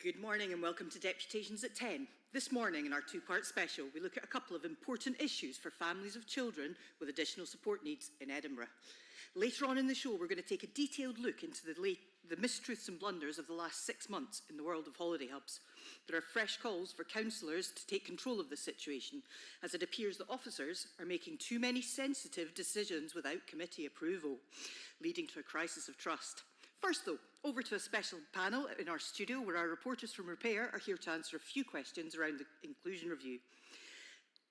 Good morning and welcome to Deputations at 10. This morning in our two-part special, we look at a couple of important issues for families of children with additional support needs in Edinburgh. Later on in the show, we're going to take a detailed look into the mistruths and blunders of the last 6 months in the world of holiday hubs. There are fresh calls for councillors to take control of the situation, as it appears that officers are making too many sensitive decisions without committee approval, leading to a crisis of trust. First though, over to a special panel in our studio where our reporters from Repair are here to answer a few questions around the inclusion review.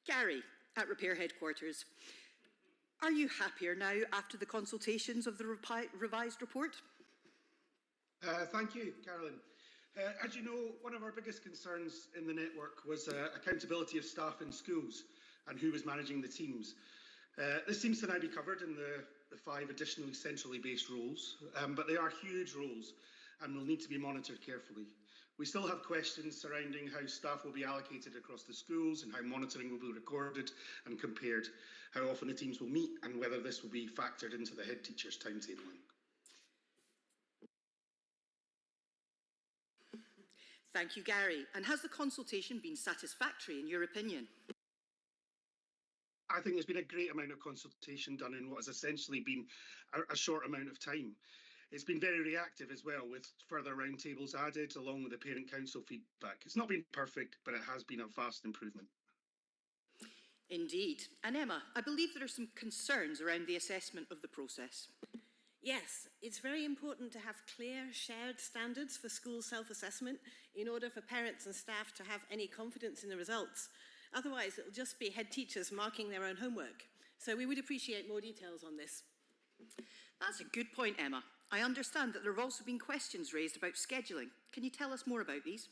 Gary, at Repair headquarters, are you happier now after the consultations of the revised report? Thank you, Carolyn. As you know, one of our biggest concerns in the network was accountability of staff in schools and who was managing the teams. This seems to now be covered in the 5 additionally centrally based roles, but they are huge roles and will need to be monitored carefully. We still have questions surrounding how staff will be allocated across the schools and how monitoring will be recorded and compared, how often the teams will meet and whether this will be factored into the head teacher's timetabling. Thank you, Gary. And has the consultation been satisfactory in your opinion? I think there's been a great amount of consultation done in what has essentially been a short amount of time. It's been very reactive as well, with further roundtables added along with the parent council feedback. It's not been perfect, but it has been a vast improvement. Indeed. And Emma, I believe there are some concerns around the assessment of the process. Yes, it's very important to have clear, shared standards for school self-assessment in order for parents and staff to have any confidence in the results. Otherwise, it'll just be head teachers marking their own homework. So we would appreciate more details on this. That's a good point, Emma. I understand that there have also been questions raised about scheduling. Can you tell us more about these?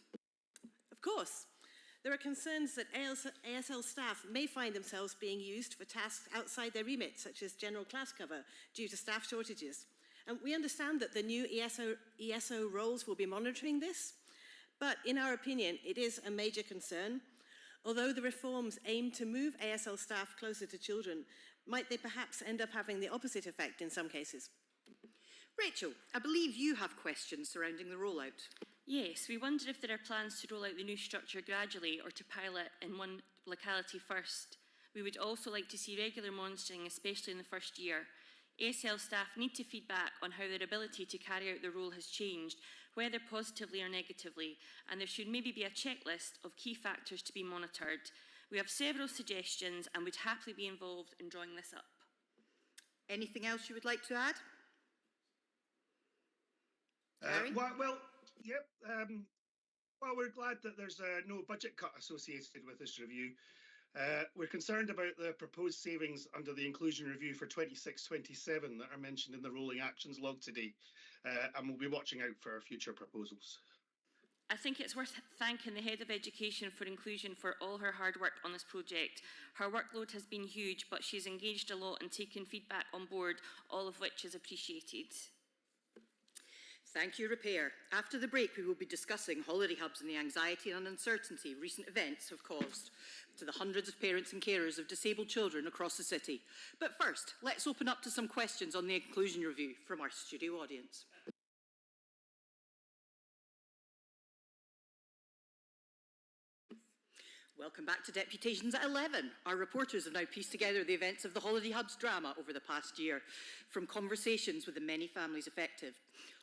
Of course. There are concerns that ASL staff may find themselves being used for tasks outside their remit, such as general class cover, due to staff shortages. And we understand that the new ESO roles will be monitoring this, but in our opinion, it is a major concern. Although the reforms aim to move ASL staff closer to children, might they perhaps end up having the opposite effect in some cases? Rachel, I believe you have questions surrounding the rollout. Yes, we wonder if there are plans to roll out the new structure gradually or to pilot in one locality first. We would also like to see regular monitoring, especially in the first year. ASL staff need to feedback on how their ability to carry out the role has changed, whether positively or negatively, and there should maybe be a checklist of key factors to be monitored. We have several suggestions and would happily be involved in drawing this up. Anything else you would like to add? Well, we're glad that there's no budget cut associated with this review. We're concerned about the proposed savings under the inclusion review for 26-27 that are mentioned in the rolling actions log today, and we'll be watching out for our future proposals. I think it's worth thanking the Head of Education for Inclusion for all her hard work on this project. Her workload has been huge, but she's engaged a lot and taken feedback on board, all of which is appreciated. Thank you, Repair. After the break, we will be discussing holiday hubs and the anxiety and uncertainty recent events have caused to the hundreds of parents and carers of disabled children across the city. But first, let's open up to some questions on the inclusion review from our studio audience. Welcome back to Deputations at 11. Our reporters have now pieced together the events of the Holiday Hubs drama over the past year, from conversations with the many families affected.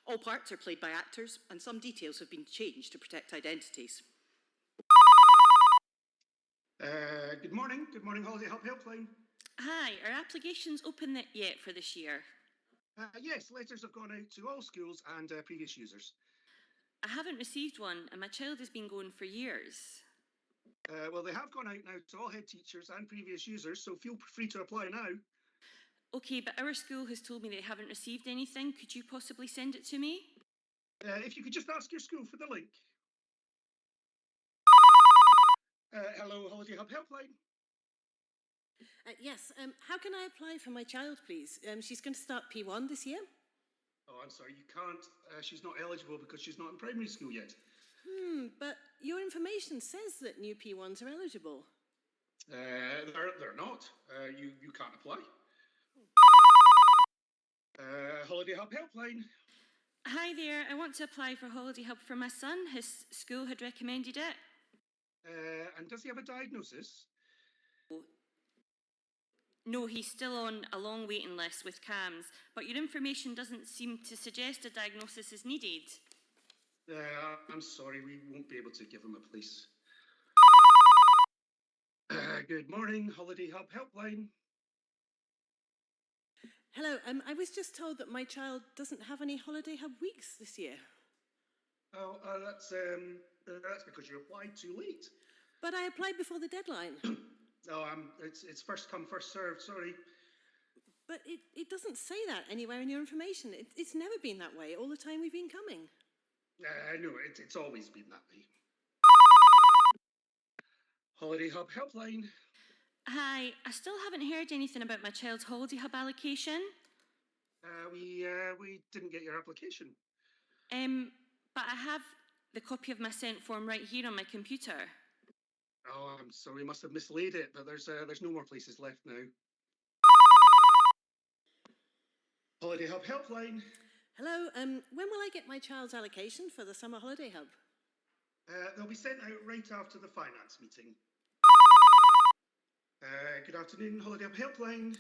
All parts are played by actors, and some details have been changed to protect identities. Good morning, Holiday Hub Helpline. Hi, are applications open yet for this year? Yes, letters have gone out to all schools and previous users. I haven't received one, and my child has been going for years. Well, they have gone out now to all head teachers and previous users, so feel free to apply now. Okay, but our school has told me they haven't received anything. Could you possibly send it to me? If you could just ask your school for the link. Hello, Holiday Hub Helpline. Yes, how can I apply for my child, please? She's going to start P1 this year. Oh, I'm sorry, you can't. She's not eligible because she's not in primary school yet. But your information says that new P1s are eligible. They're not. You can't apply. Holiday Hub Helpline. Hi there, I want to apply for Holiday Hub for my son. His school had recommended it. And does he have a diagnosis? No, he's still on a long waiting list with CAMS, but your information doesn't seem to suggest a diagnosis is needed. I'm sorry, we won't be able to give him a place. Good morning, Holiday Hub helpline. Hello, I was just told that my child doesn't have any Holiday Hub weeks this year. Oh, that's because you applied too late. But I applied before the deadline. Oh, it's first come, first served, sorry. But it doesn't say that anywhere in your information. It's never been that way all the time we've been coming. No, it's always been that way. Holiday Hub helpline. Hi, I still haven't heard anything about my child's Holiday Hub allocation. We didn't get your application. But I have the copy of my sent form right here on my computer. Oh, I'm sorry, we must have mislaid it, but there's no more places left now. Holiday Hub helpline. Hello, when will I get my child's allocation for the summer Holiday Hub? They'll be sent out right after the finance meeting. Good afternoon, Holiday Hub helpline.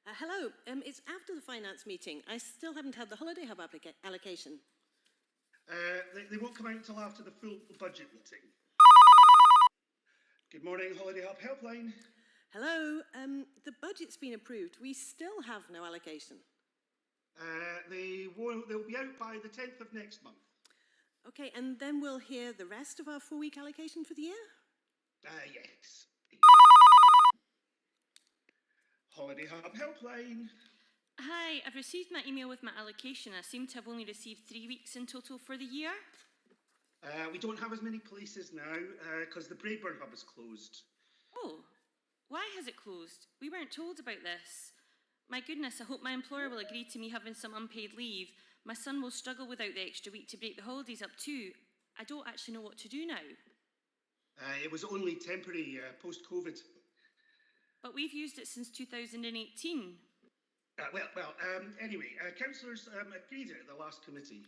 Hello, it's after the finance meeting. I still haven't had the Holiday Hub allocation. They won't come out until after the full budget meeting. Good morning, Holiday Hub helpline. Hello, the budget's been approved. We still have no allocation. They'll be out by the 10th of next month. Okay, and then we'll hear the rest of our 4-week allocation for the year? Yes. Holiday Hub helpline. Hi, I've received my email with my allocation. I seem to have only received 3 weeks in total for the year. We don't have as many places now because the Braeburn Hub is closed. Oh, why has it closed? We weren't told about this. My goodness, I hope my employer will agree to me having some unpaid leave. My son will struggle without the extra week to break the holidays up too. I don't actually know what to do now. It was only temporary post-COVID. But we've used it since 2018. Anyway, councillors agreed it at the last committee.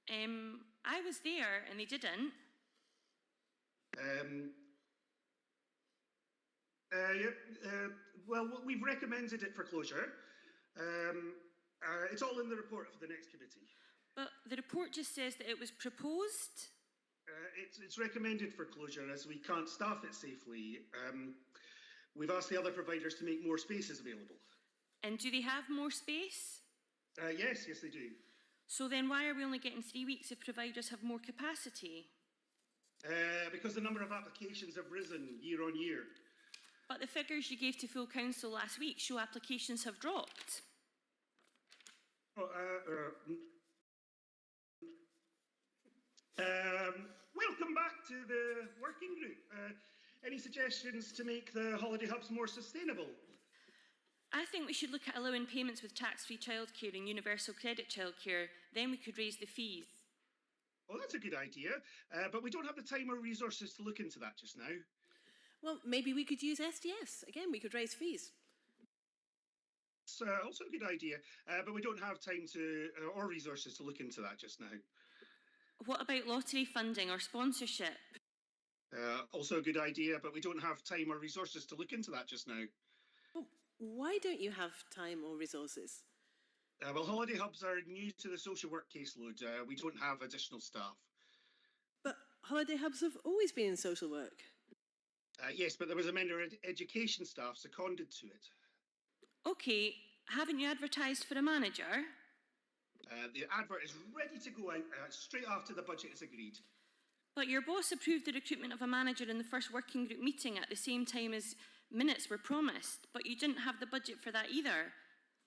I was there and they didn't. We've recommended it for closure. It's all in the report for the next committee. But the report just says that it was proposed. It's recommended for closure as we can't staff it safely. We've asked the other providers to make more spaces available. And do they have more space? Yes, they do. So then why are we only getting 3 weeks if providers have more capacity? Because the number of applications have risen year on year. But the figures you gave to full council last week show applications have dropped. Welcome back to the working group. Any suggestions to make the holiday hubs more sustainable? I think we should look at allowing payments with tax-free childcare and universal credit childcare. Then we could raise the fees. Oh, that's a good idea. But we don't have the time or resources to look into that just now. Well, maybe we could use SDS. Again, we could raise fees. It's also a good idea, but we don't have time or resources to look into that just now. What about lottery funding or sponsorship? Also a good idea, but we don't have time or resources to look into that just now. Well, why don't you have time or resources? Holiday hubs are new to the social work caseload. We don't have additional staff. But holiday hubs have always been in social work. Yes, but there was a member of education staff seconded to it. Okay, haven't you advertised for a manager? The advert is ready to go out straight after the budget is agreed. But your boss approved the recruitment of a manager in the first working group meeting at the same time as minutes were promised, but you didn't have the budget for that either.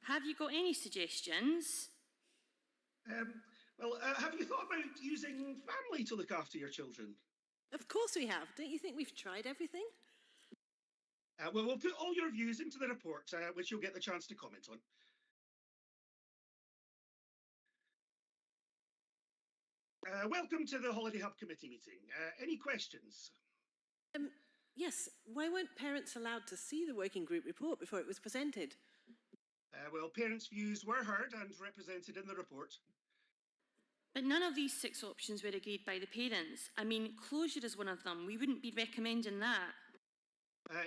Have you got any suggestions? Have you thought about using family to look after your children? Of course we have. Don't you think we've tried everything? We'll put all your views into the report, which you'll get the chance to comment on. Welcome to the Holiday Hub Committee meeting. Any questions? Yes. Why weren't parents allowed to see the working group report before it was presented? Parents' views were heard and represented in the report. But none of these 6 options were agreed by the parents. I mean, closure is one of them. We wouldn't be recommending that.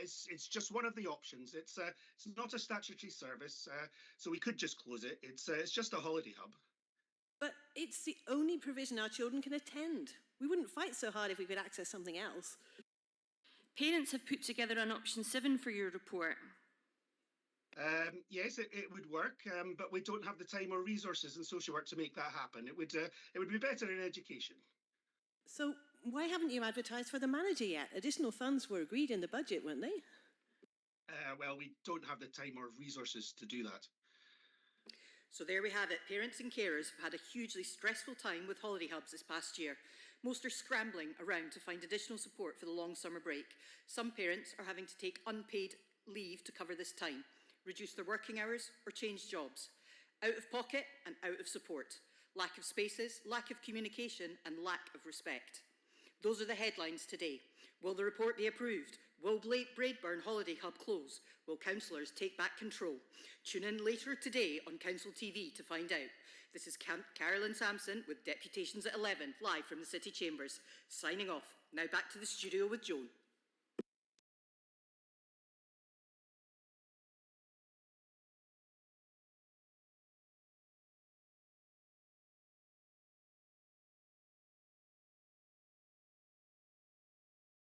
It's just one of the options. It's not a statutory service, so we could just close it. It's just a holiday hub. But it's the only provision our children can attend. We wouldn't fight so hard if we could access something else. Parents have put together an option 7 for your report. Yes, it would work, but we don't have the time or resources in social work to make that happen. It would be better in education. So why haven't you advertised for the manager yet? Additional funds were agreed in the budget, weren't they? Well, we don't have the time or resources to do that. So there we have it. Parents and carers have had a hugely stressful time with holiday hubs this past year. Most are scrambling around to find additional support for the long summer break. Some parents are having to take unpaid leave to cover this time, reduce their working hours or change jobs. Out of pocket and out of support. Lack of spaces, lack of communication and lack of respect. Those are the headlines today. Will the report be approved? Will Braidburn Holiday Hub close? Will councillors take back control? Tune in later today on Council TV to find out. This is Carolyn Sampson with Deputations at 11, live from the City Chambers. Signing off. Now back to the studio with Joan.